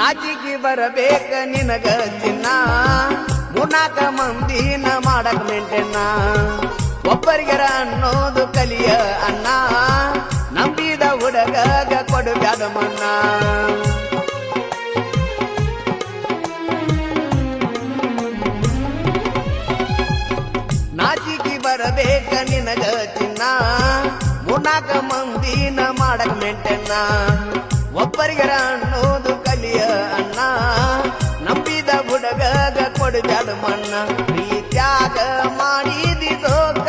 ನಾಚಿಕೆ ಬರಬೇಕ ನಿನಗ ಚಿನ್ನ ಮೂರ್ನಾಕ ಮಂದಿನ ಮಾಡಕ್ ಮೆಂಟೆನ್ನ ಒಬ್ಬರಿಗರ ಅನ್ನೋದು ಕಲಿಯ ಅನ್ನ ನಂಬಿದ ಹುಡುಗಗ ಕೊಡುಗಾದ ಮನ್ನ ನಾಚಿಕೆ ಬರಬೇಕ ನಿನಗ ಚಿನ್ನ ಮೂರ್ನಾಕ ಮಂದಿನ ಮಾಡಕ್ ಮೆಂಟೆನ್ನ ಒಬ್ಬರಿಗರ ಅನ್ನೋದು ಕಲಿಯ ಅನ್ನ ನಂಬಿದ ಹುಡುಗಗ ಕೊಡುಗಾದ ಮನ್ನ ಪ್ರೀತ್ಯಾಗ ಮಾಡಿದಿ ದೋಖ